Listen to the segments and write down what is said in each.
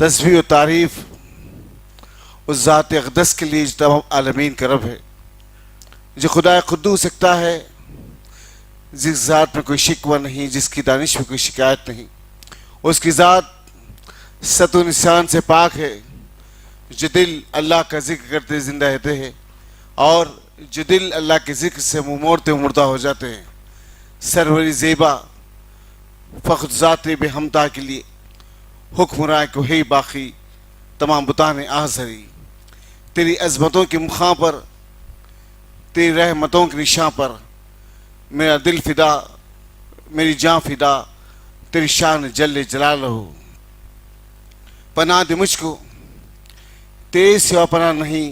तस्बीह और तारीफ उस ज़ात अक़दस के लिए जो तमाम आलमीन का रब है, जो खुदा खुद्दूस सकता है, जिस ज़ात में कोई शिकवा नहीं, जिसकी दानिश में कोई शिकायत नहीं, उसकी ज़ात सतो निशान से पाक है, जो दिल अल्लाह का जिक्र करते ज़िंदा रहते हैं और जो दिल अल्लाह के जिक्र से मुँह मोड़ते मुर्दा हो जाते हैं। सरवरी ज़ेबा फ़ख्र ज़ात बेहमदा के लिए हुक्मरान को है बाकी तमाम बुतान आज़री, तेरी अज़मतों के मुखां पर, तेरी रहमतों के निशां पर मेरा दिल फ़िदा, मेरी जान फ़िदा, तेरी शान जल्ले जलालहू। पनाह दे मुझको, तेरे सिवा पनाह नहीं,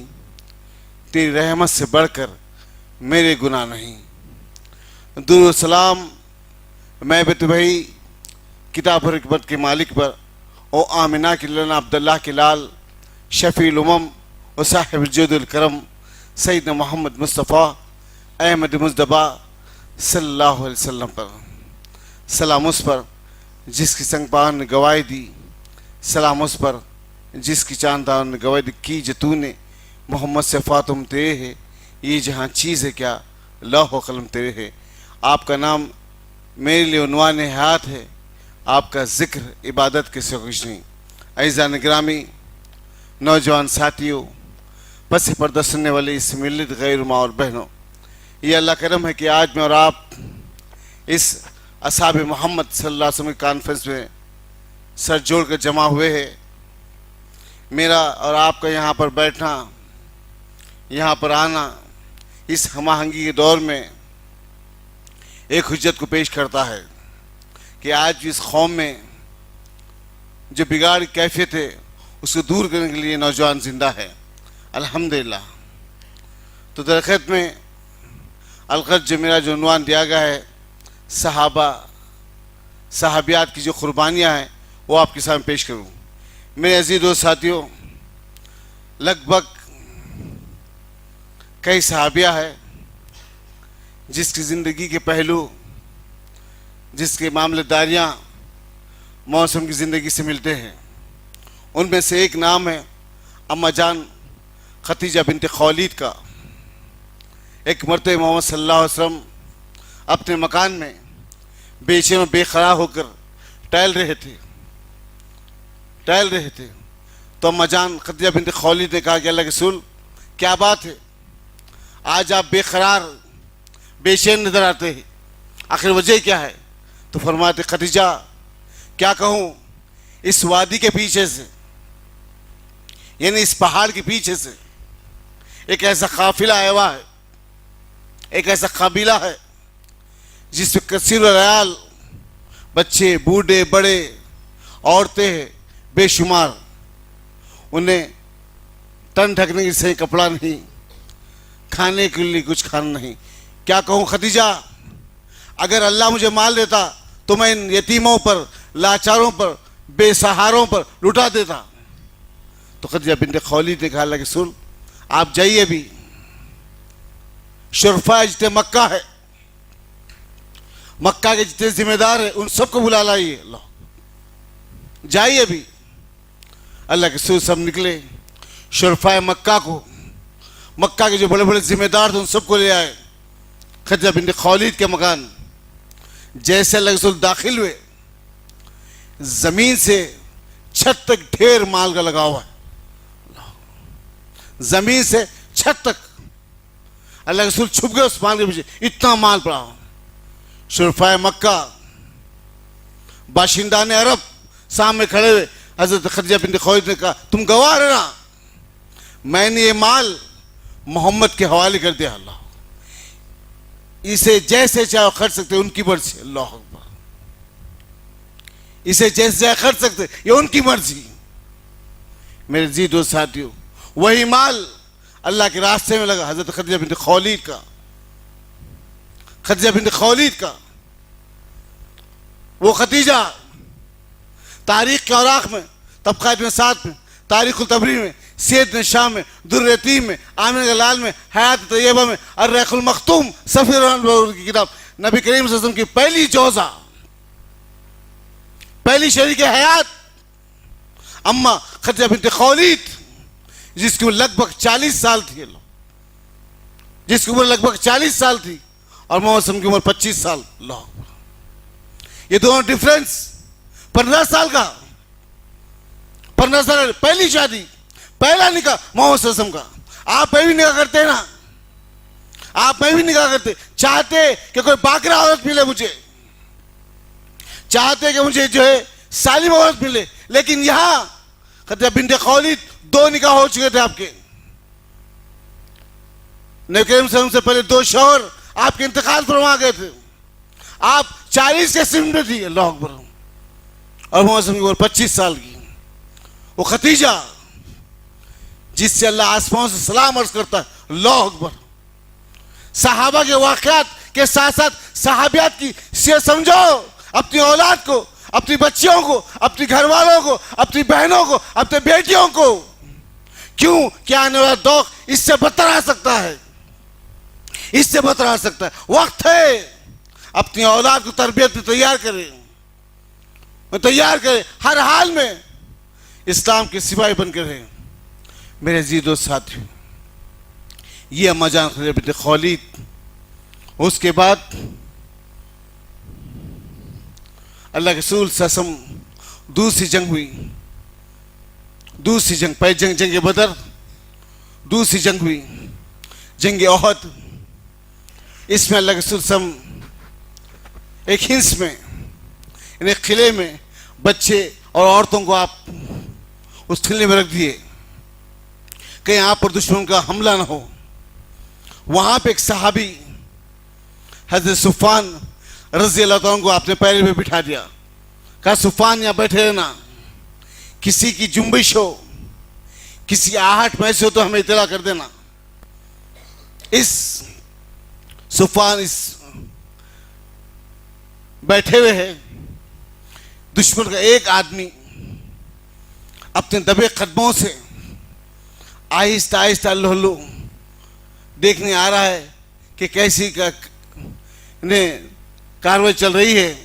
तेरी रहमत से बढ़कर मेरे गुनाह नहीं। दुरूद सलाम मैं बेत भाई किताब और हिकमत के मालिक पर, ओ आमिना के लना अब्दुल्लाह के लाल शफ़ील उमम और साहिब जुदुल करम सैयदना मोहम्मद मुस्तफ़ा अहमद मुज़्तबा सल्लल्लाहु अलैहि वसल्लम पर सलाम, उस पर जिसकी संगपान ने गवाही दी, सलाम उस पर जिसकी चांदान ने गवाही दी की जो तूने मोहम्मद से फातुम तेरे है, ये जहाँ चीज़ है क्या लौह व कलम तेरे है। आपका नाम मेरे लिए उन्वान हयात है, आपका ज़िक्र इबादत के सिवा कुछ नहीं। अज़ीज़ान गिरामी, नौजवान साथियों, बस पर्दा सुनने वाले इस मिल्लत गैर माँ और बहनों, ये अल्लाह करम है कि आज मैं और आप इस असहाब मोहम्मद सल्लल्लाहु अलैहि वसल्लम कॉन्फ्रेंस में सर जोड़ कर जमा हुए हैं। मेरा और आपका यहाँ पर बैठना, यहाँ पर आना इस हमाहंगी के दौर में एक हुज्जत को पेश करता है कि आज इस कौम में जो बिगाड़ कैफियत है उसको दूर करने के लिए नौजवान जिंदा है, अल्हम्दुलिल्लाह। तो दरख़त में अलगत जो मेरा जो उन्वान दिया गया है, सहाबा सहाबियात की जो कुर्बानियाँ हैं वो आपके सामने पेश करूँ। मेरे अज़ीज़ दोस्त साथियों, लगभग कई सहाबिया है जिसकी ज़िंदगी के पहलू, जिसके मामलेदारियाँ मौसम की ज़िंदगी से मिलते हैं। उनमें से एक नाम है अम्मा जान खतीजा बिनत खौलीद का। एक मरतबा मोहम्मद सल्लल्लाहु अलैहि वसल्लम अपने मकान में बेचैन बेखरार होकर टहल रहे थे तो अम्मा जान खतीजा बिनत खौलीद ने कहा कि अल्लाह के रसूल, क्या बात है, आज आप बेखरार बेचैन नजर आते हैं, आखिर वजह क्या है? तो फरमाते, खदीजा क्या कहूँ, इस वादी के पीछे से, यानी इस पहाड़ के पीछे से एक ऐसा काफिला आया हुआ है, एक ऐसा कबीला है जिसमें कसीर रयाल बच्चे, बूढ़े, बड़े, औरतें बेशुमार, उन्हें तन ढकने के सही कपड़ा नहीं, खाने के लिए कुछ खाना नहीं। क्या कहूँ खदीजा, अगर अल्लाह मुझे माल देता तो मैं इन यतीमों पर, लाचारों पर, बेसहारों पर लुटा देता। तो खदीजा बिनत खौलीद ने कहा, अल्लाह के रसूल आप जाइए, भी शुरफा इज्ते मक्का है, मक्का के जितने जिम्मेदार हैं उन सबको बुला लाइए, अल्लाह जाइए अभी। अल्लाह के रसूल सब निकले, शुरफाए मक्का को, मक्का के जो बड़े बड़े जिम्मेदार थे उन सबको ले आए खदीजा बिन्त खौलीद के मकान। जैसे अल्लाह के रसूल दाखिल हुए, जमीन से छत तक ढेर माल का लगा हुआ है, जमीन से छत तक। अल्लाह के रसूल छुप गए उस माल के पीछे, इतना माल पड़ा। शुरफाए मक्का, बाशिंदाने अरब सामने खड़े हुए। हजरत खदीजा बिन्त खौलीद ने कहा, तुम गवाह रहना, मैंने ये माल मोहम्मद के हवाले कर दिया। अल्लाह, इसे जैसे चाहे खर्च सकते, उनकी मर्जी। अल्लाह अकबर, इसे जैसे चाहे खर्च सकते, ये उनकी मर्जी। मेरे जी दोस्त साथियों, वही माल अल्लाह के रास्ते में लगा। हजरत खदीजा बिन्त खौलीद का, खदीजा बिन्त खौलीद का वो खदीजा तारीख के औराक में, तबक़ात में, साथ में, तारीख़ुल तबरी में, सीरत शाम में, दुर्र यतीम में, आमिर गलाल में, हयात तैयबा में, अर्रैक़ुल मख्तूम, सफ़ीर की किताब, नबी करीम सल्लल्लाहु अलैहि वसल्लम की पहली जोज़ा, पहली शरीक हयात अम्मा खदीजा बिन्त खौलीद, जिसकी उम्र लगभग 40 साल थी, जिसकी उम्र लगभग 40 साल थी, और मोहम्मद सल्लल्लाहु अलैहि वसल्लम की उम्र 25 साल। ये दोनों डिफरेंस 15 साल का, 15 साल। पहली शादी, पहला निकाह मोहम्मद सल्लल्लाहु अलैहि वसल्लम का। आप मैं भी निकाह करते ना, आप मैं भी निकाह करते, चाहते कि कोई बाकरा औरत मिले मुझे, चाहते कि मुझे जो है सालिम औरत मिले, लेकिन यहां खदीजा बिन्त खौलीद 2 निकाह हो चुके थे आपके। नबी करीम सल्लल्लाहु अलैहि वसल्लम से पहले 2 शौहर आपके इंतकाल फरमा गए थे। आप 40 के सिन में थी, अल्लाह अकबर, और मोहम्मद की उम्र 25 साल की। वो खदीजा जिससे अल्लाह आसमान से सलाम अर्ज करता है, अल्लाह अकबर। सहाबा के वाक़यात के साथ साथ सहाबियात की सीरत समझो, अपनी औलाद को, अपनी बच्चियों को, अपनी घर वालों को, अपनी बहनों को, अपने बेटियों को। क्यों? क्या आने वाला दौर इससे बदतर आ सकता है, इससे बदतर आ सकता है। वक्त है अपनी औलाद को तरबियत में तैयार करें, तैयार करें, हर हाल में इस्लाम के सिपाही बनकर रहें। मेरे अजीज दोस्त साथियों, ये अम्मा जान खदीजा बिन्त खौलीद। उसके बाद अल्लाह के रसूल सल्लल्लाहु अलैहि वसल्लम दूसरी जंग हुई, दूसरी जंग, पहली जंग जंग बदर, दूसरी जंग हुई जंग ओहद। इसमें अल्लाह के रसूल सल्लल्लाहु अलैहि वसल्लम एक हिंस में, एक किले में बच्चे और औरतों को आप उस किले में रख दिए, कहीं आप पर दुश्मन का हमला ना हो। वहां पे एक सहाबी हजरत सुफ़ान रज़ी अल्लाह तआला को आपने पैर में बिठा दिया, कहा सुफ़ान यहाँ बैठे रहना, किसी की जुम्बिश हो, किसी आहट महसूस हो तो हमें इत्तला कर देना। इस सुफ़ान इस बैठे हुए हैं, दुश्मन का एक आदमी अपने दबे कदमों से आहिस्ता आहिस्ता लहलू देखने आ रहा है कि कैसी का कार्रवाई चल रही है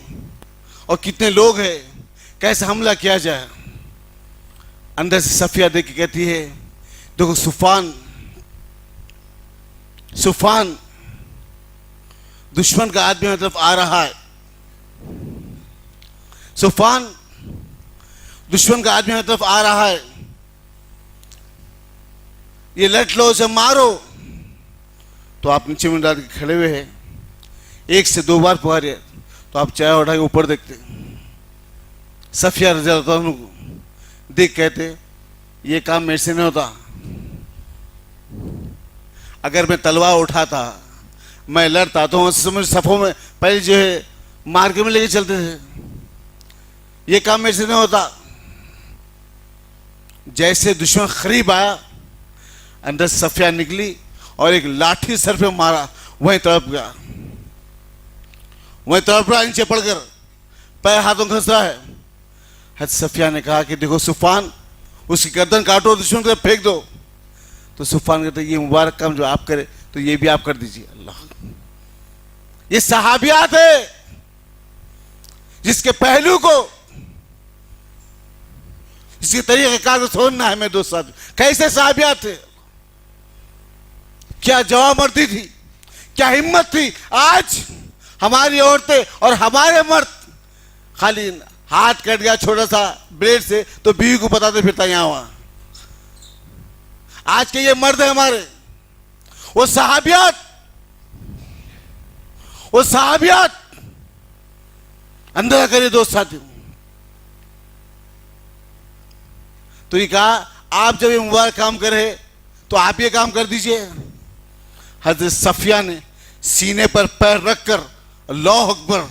और कितने लोग हैं, कैसे हमला किया जाए। अंदर से सफिया देख के कहती है, देखो सुफ़ान, सुफ़ान दुश्मन का आदमी मतलब आ रहा है, सुफ़ान दुश्मन का आदमी मतलब आ रहा है, ये लट लो, उसे मारो। तो आप नीचे में डाल के खड़े हुए हैं, 1 से 2 बार पुकारे तो आप चाय उठा के ऊपर देखते, सफिया रज़ी अल्लाह अन्हा को देख कहते, ये काम मेरे से नहीं होता, अगर मैं तलवार उठाता, मैं लड़ता तो समझ सफ़ों में पहले जो है मार के में लेके चलते थे, ये काम मेरे से नहीं होता। जैसे दुश्मन करीब आया, अंदर सफिया निकली और एक लाठी सर पे मारा, वहीं तड़प गया, वहीं तड़प रहा, नीचे पड़कर पैर हाथों खस रहा है। हज सफिया ने कहा कि देखो सुफ़ान, उसकी गर्दन काटो, दुश्मन की तरफ फेंक दो। तो सुफ़ान कहते, ये मुबारक काम जो आप करे तो ये भी आप कर दीजिए। अल्लाह, ये सहाबियात है, जिसके पहलू को, जिसके तरीक़ेकार को छोड़ना है। मेरे दोस्त साहब, कैसे साहबियात थे, क्या जवाबमर्दी थी, क्या हिम्मत थी। आज हमारी औरतें और हमारे मर्द खाली हाथ कट गया छोटा सा ब्लेड से तो बीवी को बताते फिरता यहां वहां। आज के ये मर्द है हमारे, वो सहाबियात अंदर करिए दोस्त साथी। तो ये कहा आप जब ये मुबारक काम कर रहे तो आप ये काम कर दीजिए। हजरत सफिया ने सीने पर पैर रखकर अल्लाह अकबर,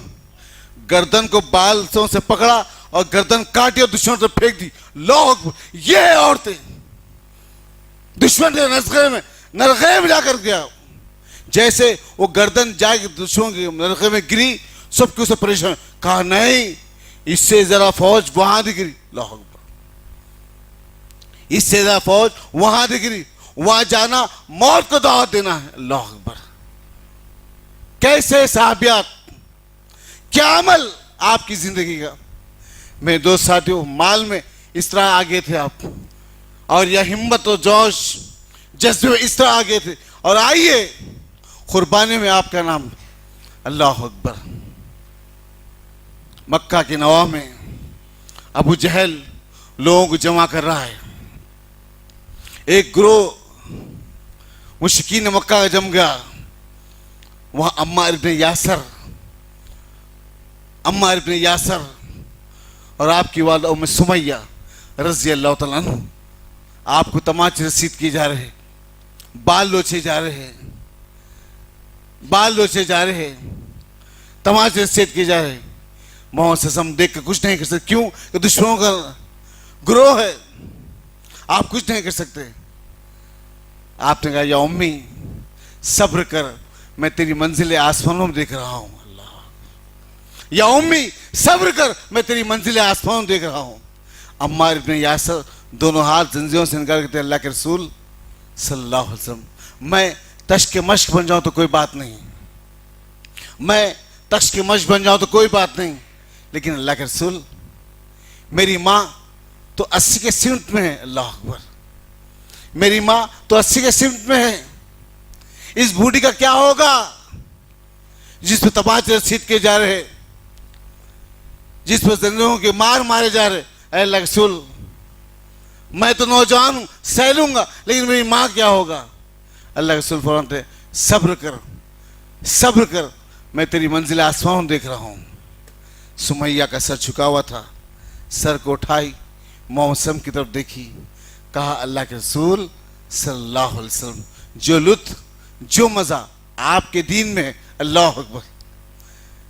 गर्दन को बालों से पकड़ा और गर्दन काटी और दुश्मन से फेंक दी। अल्लाह अकबर। ये औरतें दुश्मन के नरखे में जाकर गया, जैसे वो गर्दन जाके दुश्मन के नरखे में गिरी, सबके उसे परेशान। कहा नहीं, इससे जरा फौज वहां दिख रही, अल्लाह अकबर, इससे जरा फौज वहां दिख रही, वहां जाना मौत को दावत देना है। अल्लाह अकबर। कैसे साहबियात, क्या अमल आपकी जिंदगी का। मेरे दोस्त साथियों, माल में इस तरह आगे थे आप, और यह हिम्मत और जोश जज्बे में इस तरह आगे थे। और आइए कुर्बानी में आपका नाम। अल्लाह अकबर। मक्का के नवा में अबू जहल लोगों को जमा कर रहा है। एक ग्रोह मुश्किन मक्का का जम गया। वहां अम्मार इब्न यासर और आपकी वालिदा उम्मे सुमैया रज़ी अल्लाह तआला अन्हा आपको तमाचे रसीद किए जा रहे, बाल लोचे जा रहे, तमाचे रसीद किए जा रहे। मोहम्मद सल्लल्लाहु देख कर कुछ नहीं कर सकते। क्यों? कि दुश्मनों का ग्रोह है, आप कुछ नहीं कर सकते। आपने कहा या उम्मी सब्र कर, मैं तेरी मंजिल आसमानों में देख रहा हूं। अल्लाह। या उम्मी सब्र कर, मैं तेरी मंजिल आसमानों में देख रहा हूं। अम्मार इब्न यासर दोनों हाथ जंजीरों से निकाल के अल्लाह के रसूल सल्लल्लाहु अलैहि वसल्लम, मैं तश्क के मश्क बन जाऊं तो कोई बात नहीं, मैं तश्क के मश्क बन जाऊं तो कोई बात नहीं, लेकिन अल्लाह के रसूल, मेरी माँ तो 80 के सिमत में है। अल्लाह अकबर। मेरी माँ तो 80 के सिमत में है। इस बूढ़ी का क्या होगा जिस पर तमाचे रसीद किए जा रहे, जिस पर जंजीरों के मार मारे जा रहे। अल्लाह के रसूल, मैं तो नौजवान हूं, सह लूंगा, लेकिन मेरी माँ क्या होगा। अल्लाह के रसूल फरमाते सब्र कर, मैं तेरी मंजिल आसमान देख रहा हूं। सुमैया का सर झुका हुआ था, सर को उठाई, मौसम की तरफ देखी, कहा अल्लाह के रसूल सल्लल्लाहु अलैहि वसल्लम, जो लुत्फ जो मजा आपके दीन में है। अल्लाह अकबर।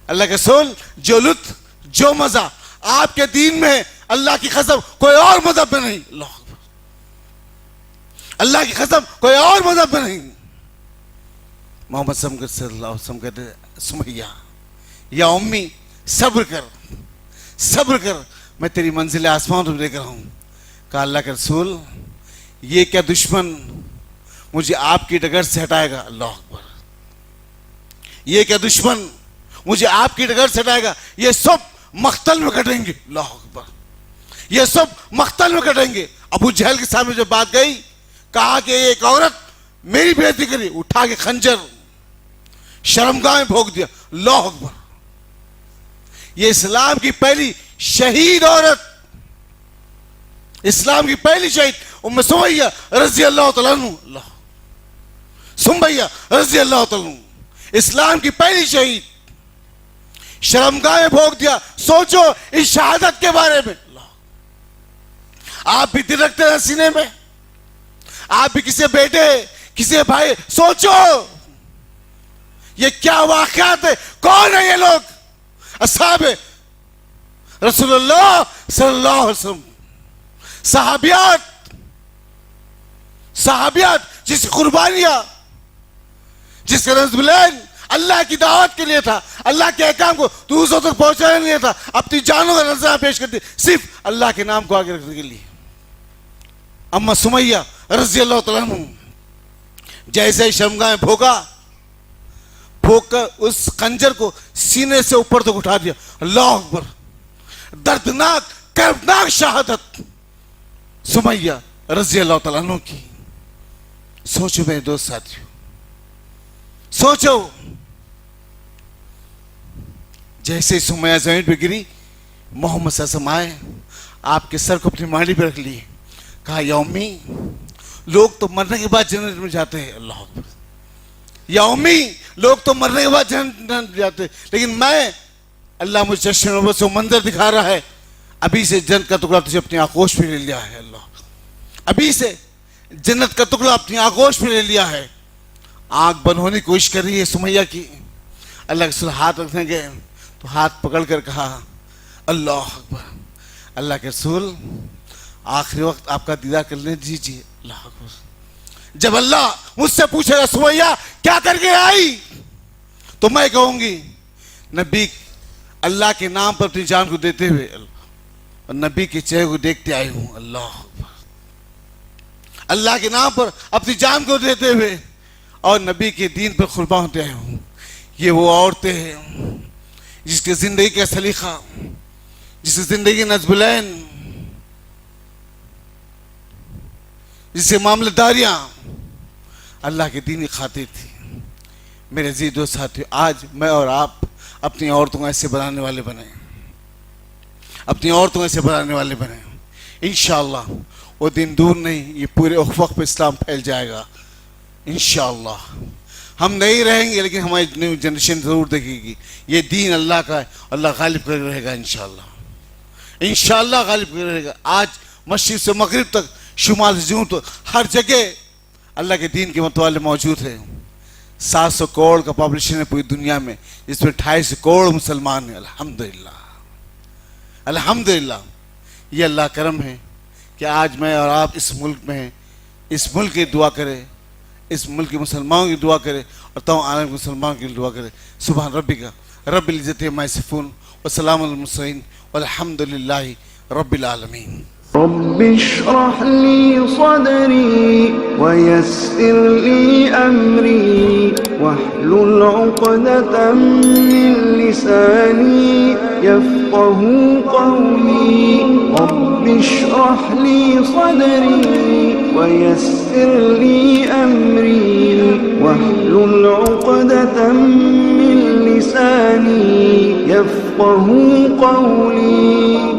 अल्लाह के रसूल, जो लुत्फ जो मजा आपके दीन में है, अल्लाह की कसम कोई और मजहब में नहीं। अल्लाह अकबर। अल्लाह की कसम कोई और मजहब में नहीं। मोहम्मद सल्लल्लाहु अलैहि वसल्लम कहते सुमैया या उम्मी सब्र कर, मैं तेरी मंजिल आसमान में देख रहा हूं। कहा अल्लाह के रसूल, ये क्या दुश्मन मुझे आपकी डगर से हटाएगा। अल्लाह अकबर। ये क्या दुश्मन मुझे आपकी डगर से हटाएगा। ये सब मख्तल में कटेंगे। अल्लाह अकबर। ये सब मख्तल में कटेंगे। अबू जहल के सामने जब बात गई, कहा कि एक औरत मेरी बेइज्जती करी, उठा के खंजर शर्मगाह में भोंक दिया। अल्लाह अकबर। ये इस्लाम की पहली शहीद औरत, इस्लाम की पहली शहीद उम्मे सुमैया रज़ी अल्लाह तआला अन्हा, सुमैया रज़ी अल्लाह तआला अन्हा, इस्लाम की पहली शहीद, शर्मगाह में भोंक दिया। सोचो इस शहादत के बारे में। आप भी दिल रखते हैं सीने में, आप भी किसी बेटे किसी भाई, सोचो ये क्या वाक़यात है, कौन है ये लोग। असहाबे रसूलुल्लाह सल्लल्लाहु अलैहि वसल्लम, सहाबियात जिसकी कुर्बानियां, जिसका नज़्बुलैन अल्लाह की दावत के लिए था, अल्लाह के अहकाम को दूसरों तक पहुंचाने के लिए था, अपनी जानों का नजराना पेश करती सिर्फ अल्लाह के नाम को आगे रखने के लिए। अम्मा सुमैया रज़ी अल्लाह तआला अन्हा जैसे ही शर्मगाह में भोगा, ठोक कर उस खंजर को सीने से ऊपर तक उठा दिया। अल्लाह अकबर। दर्दनाक कर्बनाक शहादत सुमैया रजी अल्लाह तआला अन्हु की। सोचो मेरे दोस्त साथियों, सोचो, जैसे सुमैया जमीन पे गिरी, मोहम्मद सल्लल्लाहु अलैहि वसल्लम आए, आपके सर को अपनी मांडी पे रख लिए, कहा या उम्मी, लोग तो मरने के बाद जन्नत में जाते हैं। अल्लाह अकबर। या उम्मी, लोग तो मरने के बाद जन्नत में जाते हैं, लेकिन मैं, अल्लाह मुझे चश्मे नबूवत से मंजर दिखा रहा है, अभी से जन्नत का टुकड़ा तुझे अपनी आगोश में ले लिया है। अल्लाह, अभी से जन्नत का टुकड़ा अपनी आगोश में ले लिया है। आंख बंद होने की कोशिश कर रही है सुमैया की। अल्लाह के रसूल हाथ रखने गए तो हाथ पकड़ कर कहा अल्लाह अकबर। अल्लाह के रसूल, आखिरी वक्त आपका दीदार करने दीजिए। अल्लाह अकबर। जब अल्लाह मुझसे पूछेगा सुमैया क्या करके आई, तो मैं कहूंगी नबी अल्लाह के नाम पर अपनी जान को देते हुए और नबी के चेहरे को देखते आई हूं। अल्लाह अकबर। अल्लाह के नाम पर अपनी जान को देते हुए और नबी के दीन पर कुर्बान होते आए हूं। ये वो औरतें हैं जिसकी जिंदगी का सलीका, जिसकी जिंदगी नज़्बुलैन, जिससे मामलेदारियां अल्लाह के दीन की खातिर थी। मेरे अजीज दोस्त साथियों, आज मैं और आप अपनी औरतों को ऐसे बनाने वाले बने, अपनी औरतों को ऐसे बनाने वाले बने। इंशाअल्लाह वो दिन दूर नहीं, ये पूरे उफ़क़ पे इस्लाम फैल जाएगा। इंशाअल्लाह हम नहीं रहेंगे, लेकिन हमारी न्यू जनरेशन ज़रूर देखेगी ये दीन अल्लाह का है, अल्लाह गालिब कर रहेगा। इंशाअल्लाह, इंशाअल्लाह गालिब कर रहेगा। आज मस्जिद से मगरिब तक, शुमाल से जुनूब तक, हर जगह अल्लाह के दीन के मतवाले मौजूद हैं। 700 करोड़ का पॉपुलेशन है पूरी दुनिया में, जिसमें 250 करोड़ मुसलमान हैं। अल्हम्दुलिल्लाह, अल्हम्दुलिल्लाह। ये अल्लाह करम है कि आज मैं और आप इस मुल्क में हैं। इस मुल्क की दुआ करें, इस मुल्क के मुसलमानों की दुआ करें और तमाम आलम के मुसलमानों की दुआ करें। सुभान रब्बिका रब्बिल इज्जति अम्मा यसिफून व सलामुन अलल मुरसलीन वल्हम्दुलिल्लाहि रब्बिल आलमीन। रब्बि इश्रह ली सदरी वयस्सिर ली अमरी वहलुल उक़दतम मिन लिसानी यफ़क़हू क़ौली। रब्बि इश्रह ली सदरी वयस्सिर ली अमरी वहलुल उक़दतम मिन लिसानी यफ़क़हू क़ौली।